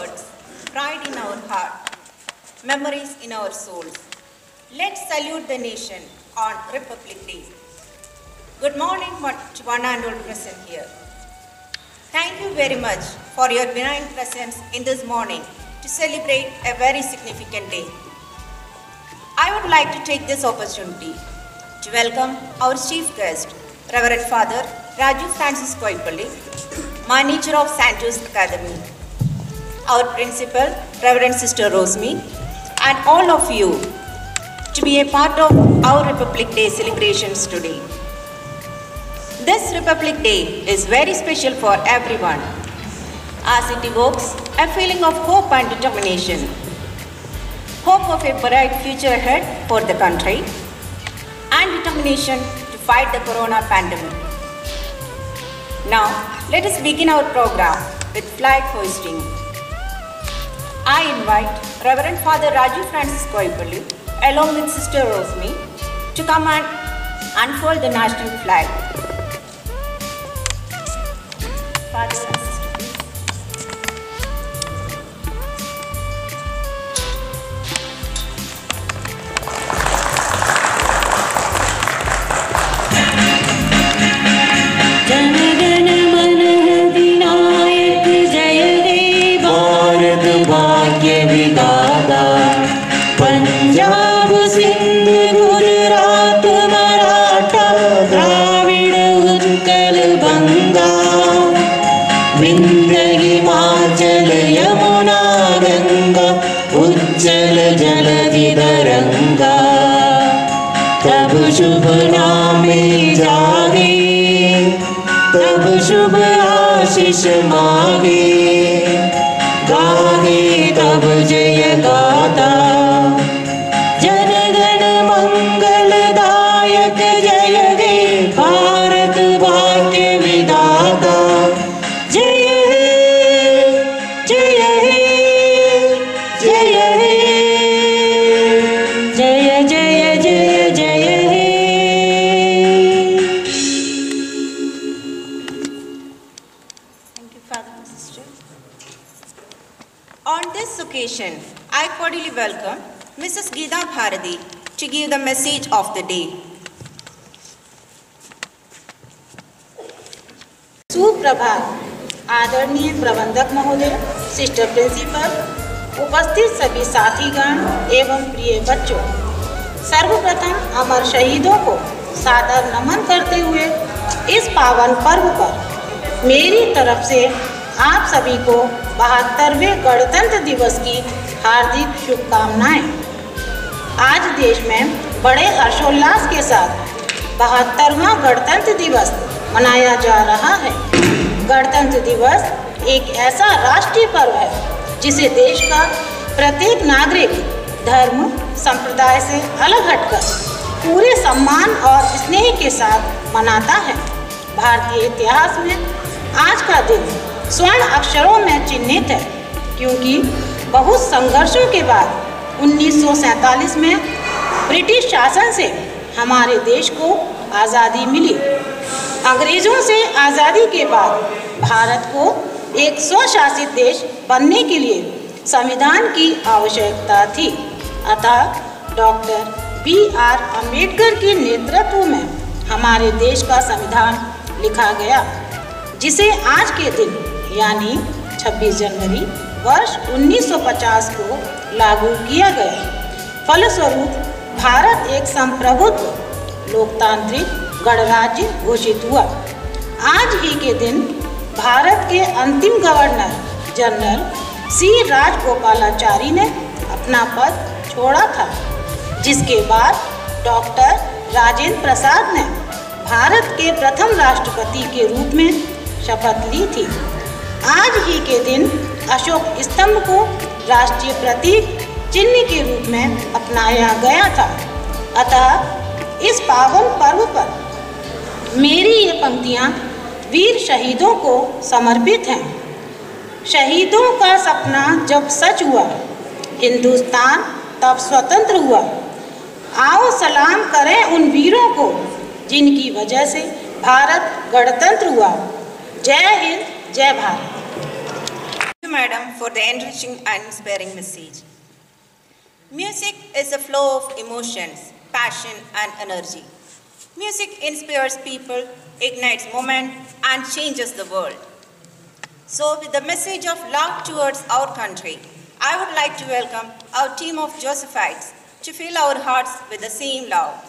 words, pride in our heart, memories in our souls. Let's salute the nation on Republic Day. Good morning to one and all present here. Thank you very much for your benign presence in this morning to celebrate a very significant day. I would like to take this opportunity to welcome our chief guest, Reverend Father Raju Francis Koipalli, Manager of Santos Academy, our Principal, Reverend Sister Rosmi, and all of you to be a part of our Republic Day celebrations today. This Republic Day is very special for everyone as it evokes a feeling of hope and determination. Hope of a bright future ahead for the country and determination to fight the corona pandemic. Now, let us begin our program with flag hoisting. I invite Reverend Father Raju Francis Koipalli along with Sister Rosmi to come and unfold the national flag. Father and Sister, please. Punjab Sindh Gujarat Maratha Dravida Utkal बंगा विंध्य हिमाचल यमुना गंगा उज्जल जलधि तरंगा तब शुभ नामे जागे तब शुभ आशीष मांगे गाहे तब जय गाता जनगण मंगलदायक जय हे भारत भाग्य विधाता जय हे जय हे जय हे जय जय जय जय हे। Thank you, Father and Sister. On this occasion, I cordially welcome Mrs. Geeta Bharati to give the message of the day. सुप्रभात आदरणीय प्रबंधक महोदय, सिस्टर प्रिंसिपल, उपस्थित सभी साथीगण एवं प्रिय बच्चों, सर्वप्रथम अमर शहीदों को सादर नमन करते हुए इस पावन पर्व पर मेरी तरफ से आप सभी को 72वें गणतंत्र दिवस की हार्दिक शुभकामनाएं। आज देश में बड़े हर्षोल्लास के साथ 72वां गणतंत्र दिवस मनाया जा रहा है। गणतंत्र दिवस एक ऐसा राष्ट्रीय पर्व है जिसे देश का प्रत्येक नागरिक धर्म संप्रदाय से अलग हटकर पूरे सम्मान और स्नेह के साथ मनाता है। भारतीय इतिहास में आज का दिन स्वर्ण अक्षरों में चिन्हित है क्योंकि बहुत संघर्षों के बाद 1947 में ब्रिटिश शासन से हमारे देश को आज़ादी मिली। अंग्रेज़ों से आज़ादी के बाद भारत को एक स्वशासित देश बनने के लिए संविधान की आवश्यकता थी। अतः डॉक्टर B.R. अम्बेडकर के नेतृत्व में हमारे देश का संविधान लिखा गया, जिसे आज के दिन यानी 26 जनवरी वर्ष 1950 को लागू किया गया। फलस्वरूप भारत एक संप्रभुत्व लोकतांत्रिक गणराज्य घोषित हुआ। आज ही के दिन भारत के अंतिम गवर्नर जनरल C. राजगोपालाचारी ने अपना पद छोड़ा था, जिसके बाद डॉक्टर राजेंद्र प्रसाद ने भारत के प्रथम राष्ट्रपति के रूप में शपथ ली थी। आज ही के दिन अशोक स्तंभ को राष्ट्रीय प्रतीक चिन्ह के रूप में अपनाया गया था। अतः इस पावन पर्व पर मेरी ये पंक्तियाँ वीर शहीदों को समर्पित हैं। शहीदों का सपना जब सच हुआ, हिंदुस्तान तब स्वतंत्र हुआ। आओ सलाम करें उन वीरों को जिनकी वजह से भारत गणतंत्र हुआ। जय हिंद, जय Bharat. you, Madam, for the enriching and inspiring message. Music is a flow of emotions, passion, and energy. Music inspires people, ignites movement, and changes the world. So, with the message of love towards our country, I would like to welcome our team of Josephites to fill our hearts with the same love.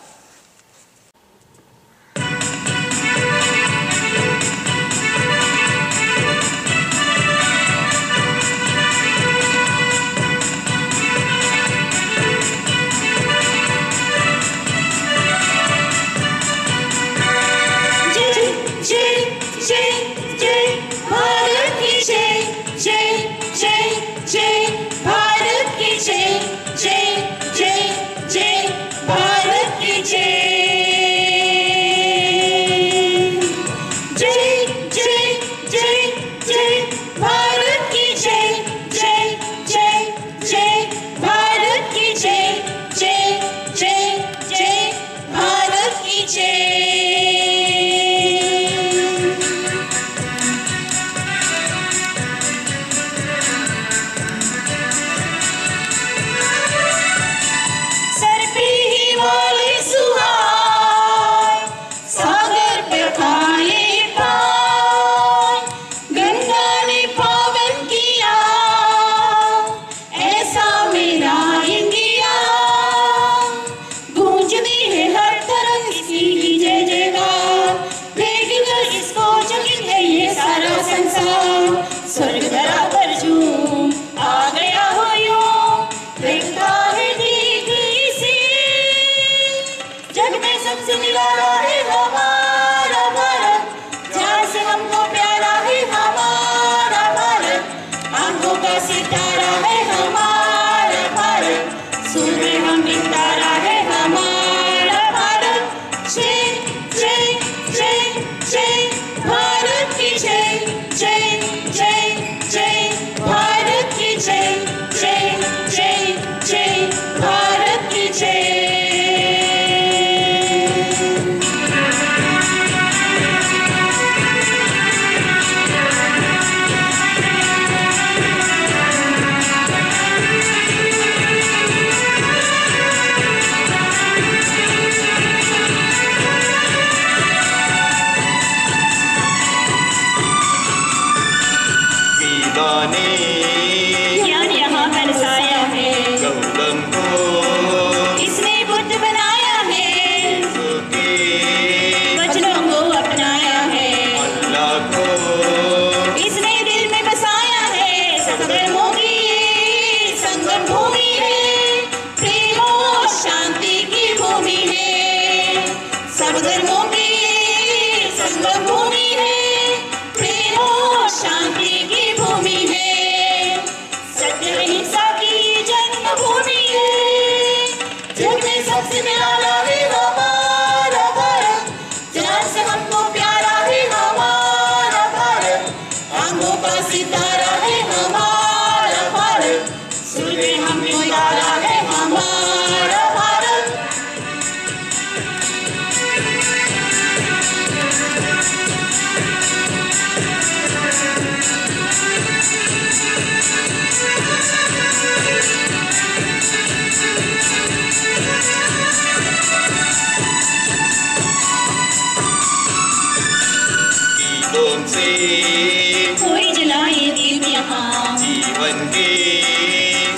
कोई जलाए दीप यहाँ जीवन के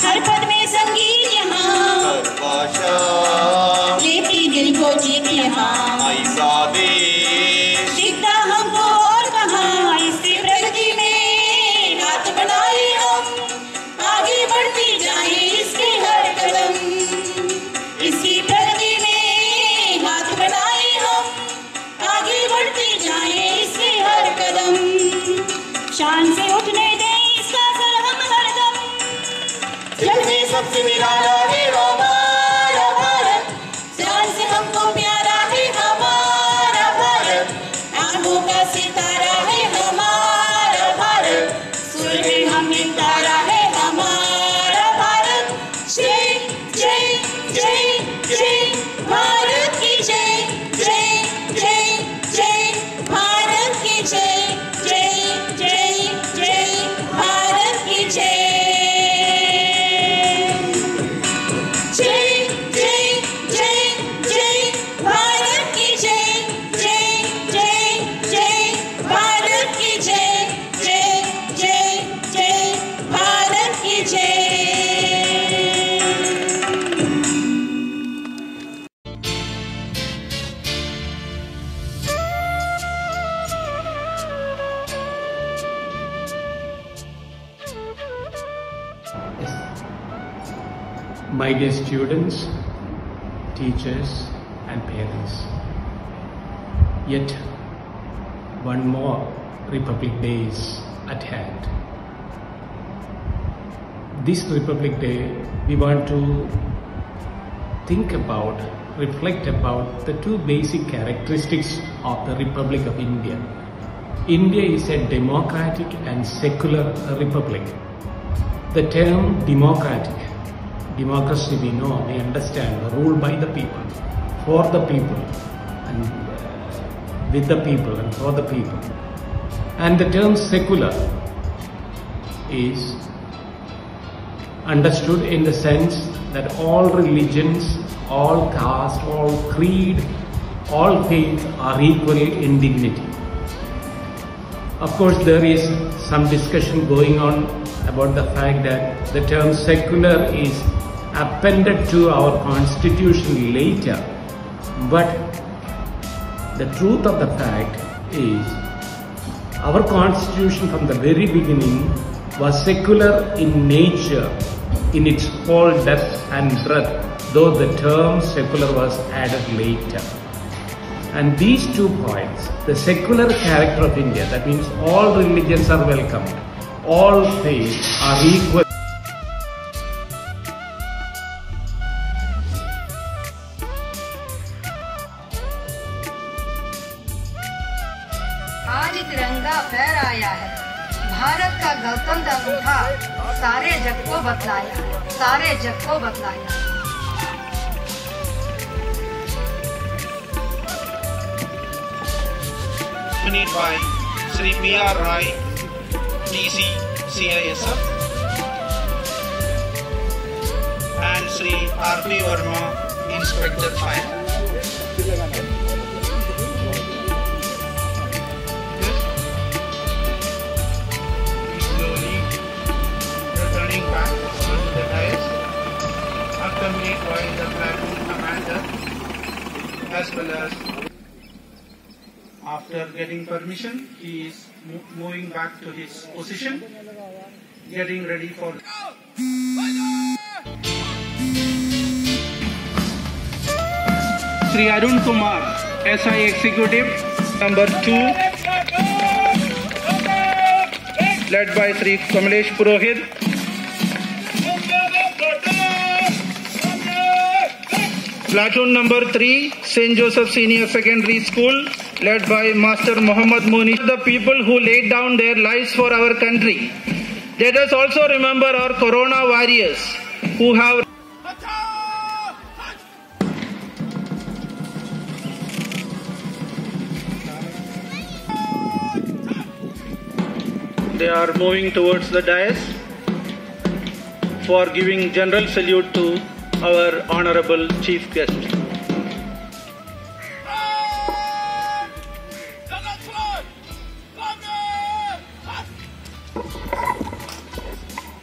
हर पद में संगीत यहाँ भाषा लेती दिल को जीत यहाँ ऐसा देश दिखता हमको और कहाँ इससे प्रगति में हाथ बढ़ाए हम आगे बढ़ती जाए इसके हर कदम इसकी प्रगति में हाथ बढ़ाए हम आगे बढ़ती जाए इसके हर कदम शान से उठने दें इसका सर हम हरदम जग में सबसे निराला है हमारा भारत जान से हमको प्यारा है हमारा भारत आंखों का सितारा है हमारा भारत सुर में हमें तारा है हमारा भारत जय जय जय जय भारत की जय जय जय जय भारत की जय जय जय जय भारत की my dear students, teachers and parents, yet one more Republic Day is at hand. This Republic Day, we want to think about, reflect about the two basic characteristics of the Republic of India. India is a democratic and secular republic. The term democracy we know, we understand, ruled by the people, for the people, and with the people and for the people. And the term secular is understood in the sense that all religions, all caste, all creed, all faith are equal in dignity. Of course, there is some discussion going on about the fact that the term secular is appended to our constitution later, but the truth of the fact is our constitution from the very beginning was secular in nature, in its whole depth and breadth, though the term secular was added later. And these 2 points, the secular character of India, that means all religions are welcomed, all faiths are equal. आज तिरंगा फहराया है, भारत का गणतंत्र था, सारे जग को बतलाया है, सारे जग को बतलाया है। Accompanied by Sri B.R. Rai, DC, CISF, and Sri R.P. Verma, Inspector Fire. Slowly returning back to the dais, accompanied by the platoon commander, as well as. After getting permission, he is moving back to his position, getting ready for. Sri Arun Kumar, SI Executive, number 2, led by Sri Kamlesh Purohit. Platoon number 3, St. Joseph Senior Secondary School, led by Master Muhammad Muni. The people who laid down their lives for our country. Let us also remember our Corona warriors who have. They are moving towards the dais for giving general salute to our honorable chief guest.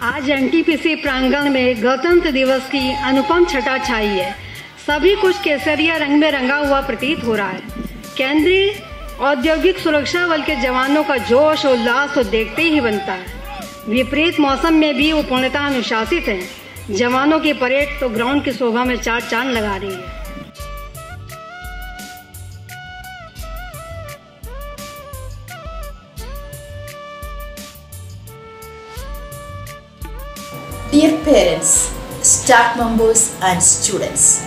आज NTPC प्रांगण में गणतंत्र दिवस की अनुपम छटा छाई है। सभी कुछ केसरिया रंग में रंगा हुआ प्रतीत हो रहा है। केंद्रीय औद्योगिक सुरक्षा बल के जवानों का जोश और उल्लास तो देखते ही बनता है। विपरीत मौसम में भी वो पूर्णतः अनुशासित हैं। जवानों की परेड तो ग्राउंड की शोभा में 4 चांद लगा रही है। Dear parents, staff members and students,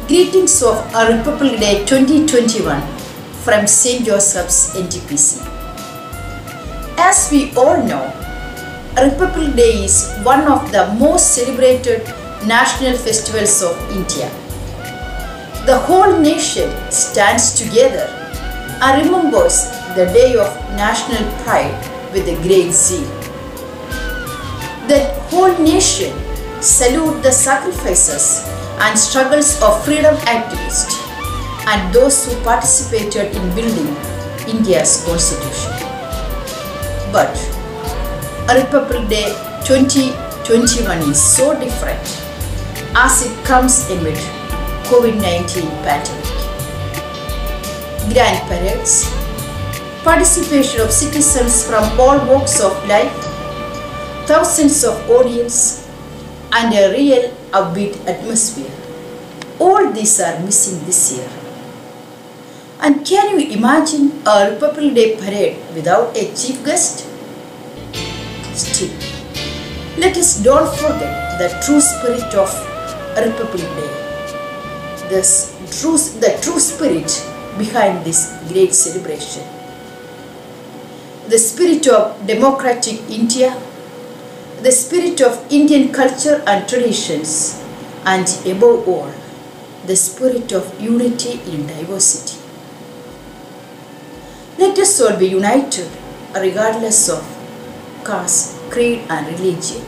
greetings of our Republic Day 2021 from St. Joseph's NTPC. As we all know, Republic Day is one of the most celebrated national festivals of India. The whole nation stands together and remembers the day of national pride with a great zeal. The whole nation salute the sacrifices and struggles of freedom activists and those who participated in building India's constitution. But Republic Day 2021 is so different as it comes amid COVID-19 pandemic. Grand parades, participation of citizens from all walks of life, thousands of audience and a real upbeat atmosphere. All these are missing this year. And can you imagine a Republic Day parade without a chief guest? Still, let us don't forget the true spirit of Republic Day. The true spirit behind this great celebration. The spirit of democratic India, the spirit of Indian culture and traditions, and above all, the spirit of unity in diversity. Let us all be united regardless of caste, creed and religion.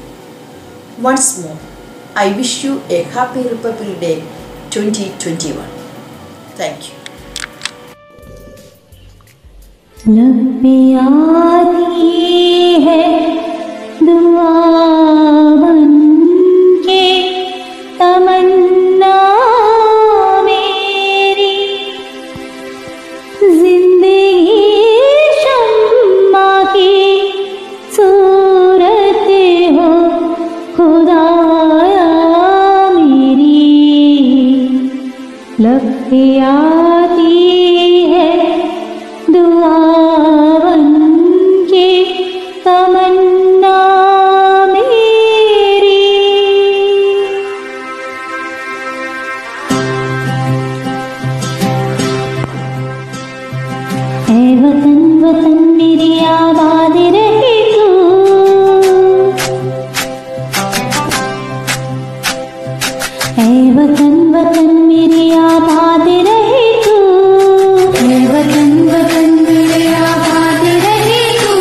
Once more, I wish you a happy Republic Day 2021. Thank you. लब पे आती है दुआ बन के तमन्ना मेरी, जिंदगी शम्मा की सूरत हो खुदाया मेरी। लब पे आती है दुआ बन के तमन्ना मेरी। ऐ वतन वतन मेरी आबाद रहे तू, ऐ वतन वतन मेरी आबाद रहे तू, ऐ वतन वतन मेरे आबाद रहे तू।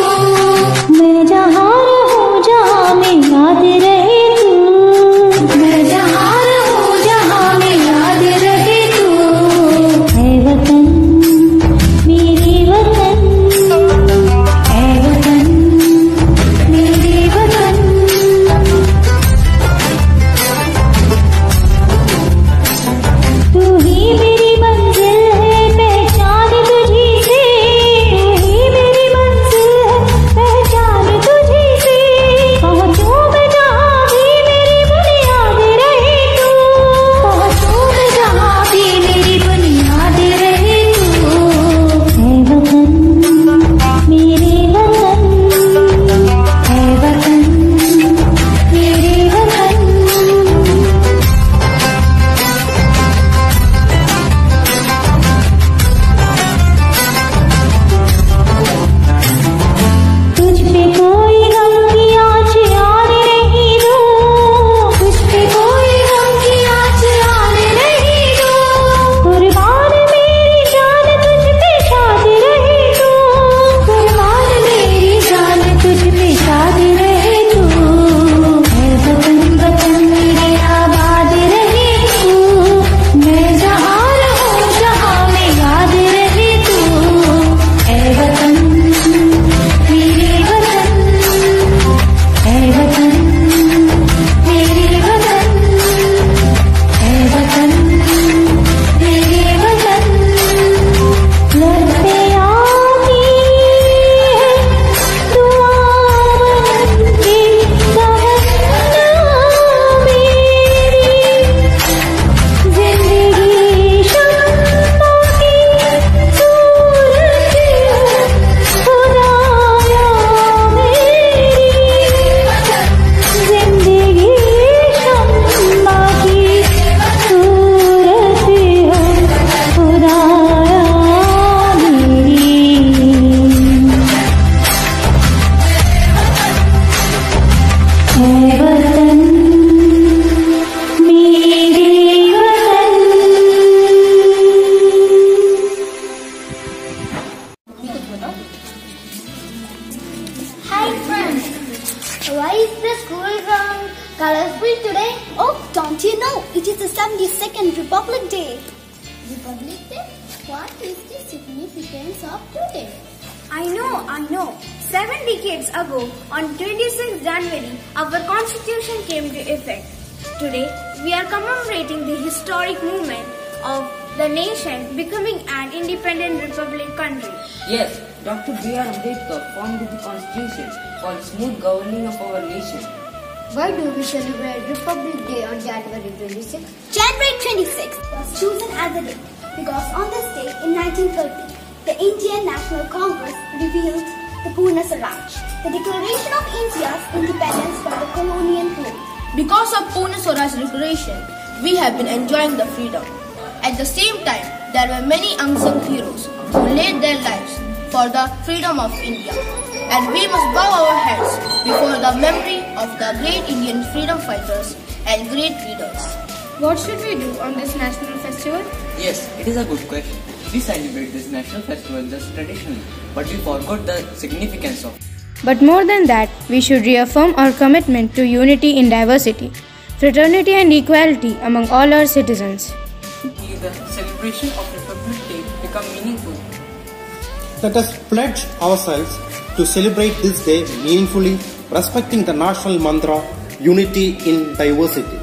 मैं जहाँ रहूँ जहाँ में याद रहे तू, मैं जहाँ रहूँ जहाँ में याद रहे तू। ऐ वतन मेरी वतन, ऐ वतन मेरी वतन। तू ही मेरी मंजिल है, पहचान तुझी से, तू ही मेरी मंजिल है, पहचान तुझी से। पहुँचूं मैं जहाँ भी मेरी बुनियाद रहे तू, पहुँचूं मैं जहाँ भी मेरी बुनियाद रहे तू। ऐ वतन मेरे वतन, ऐ वतन मेरे वतन। तुझ पे कोई गम की आँच आने नहीं दो, तुझ पे कोई गम की आँच आने नहीं दो। कुर्बान मेरी जान तुझ पे शाद रहे तू, कुर्बान मेरी जान तुझ पे शाद रहे तू। ऐ वतन वतन मेरे आबाद रहे तू, मैं जहाँ रहूँ जहाँ में याद रहे तू। ऐ वतन मेरे वतन, ऐ वतन मेरे वतन, ऐ वतन मेरे वतन। लब पे आती है दुआ बन के तमन्ना मेरी, जिंदगी शम्मा की सूरत हो खुदाया मेरी। जिंदगी शम्मा की सूरत हो खुदाया मेरी। ऐ वतन मेरे वतन। Hi friends, why is the school ground colorful today? Oh, don't you know? It is the 72nd Republic Day. Republic Day? What is the significance of today? I know. 7 decades ago, on 26th January, our constitution came into effect. Today, we are commemorating the historic movement of the nation becoming an independent republic country. Yes, Dr. B.R. Ambedkar formed the constitution for the smooth governing of our nation. Why do we celebrate Republic Day on January 26th? January 26th was chosen as a date because on this day in 1930, the Indian National Congress revealed the Pune Swaraj, the declaration of India's independence from the colonial rule. Because of Pune Swaraj declaration, we have been enjoying the freedom. At the same time, there were many unsung heroes who laid their lives for the freedom of India. And we must bow our heads before the memory of the great Indian freedom fighters and great leaders. What should we do on this national festival? Yes, it is a good question. We celebrate this national festival just traditionally, but we forgot the significance of it. But more than that, we should reaffirm our commitment to unity in diversity, fraternity and equality among all our citizens. The celebration of Republic Day become meaningful. Let us pledge ourselves to celebrate this day meaningfully, respecting the national mantra, unity in diversity.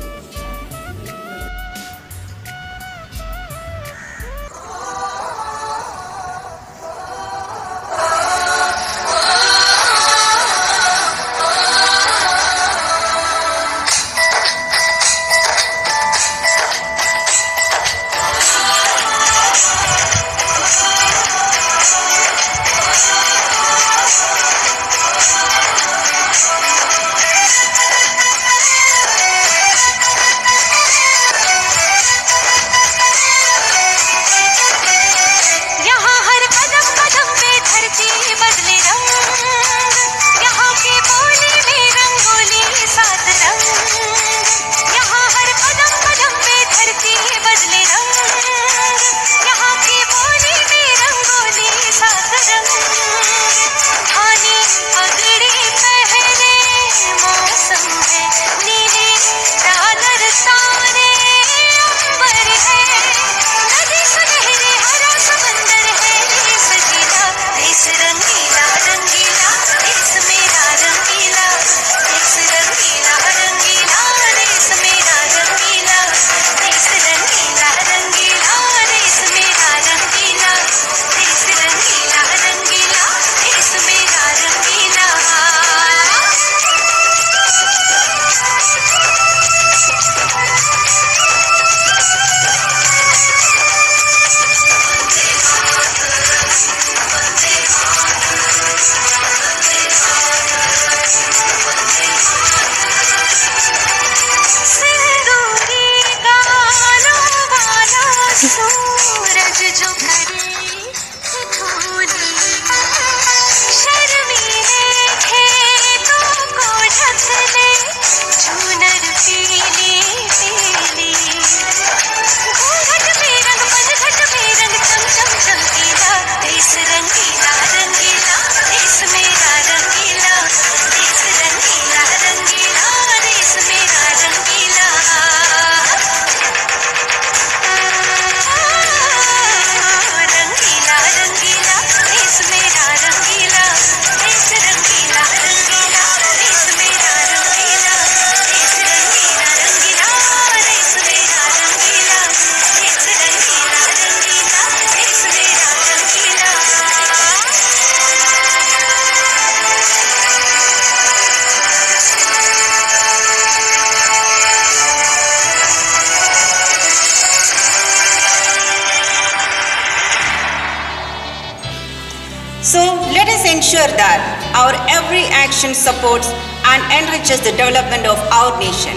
So let us ensure that our every action supports and enriches the development of our nation.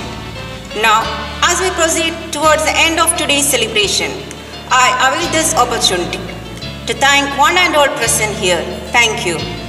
Now, as we proceed towards the end of today's celebration, I avail this opportunity to thank one and all present here. Thank you.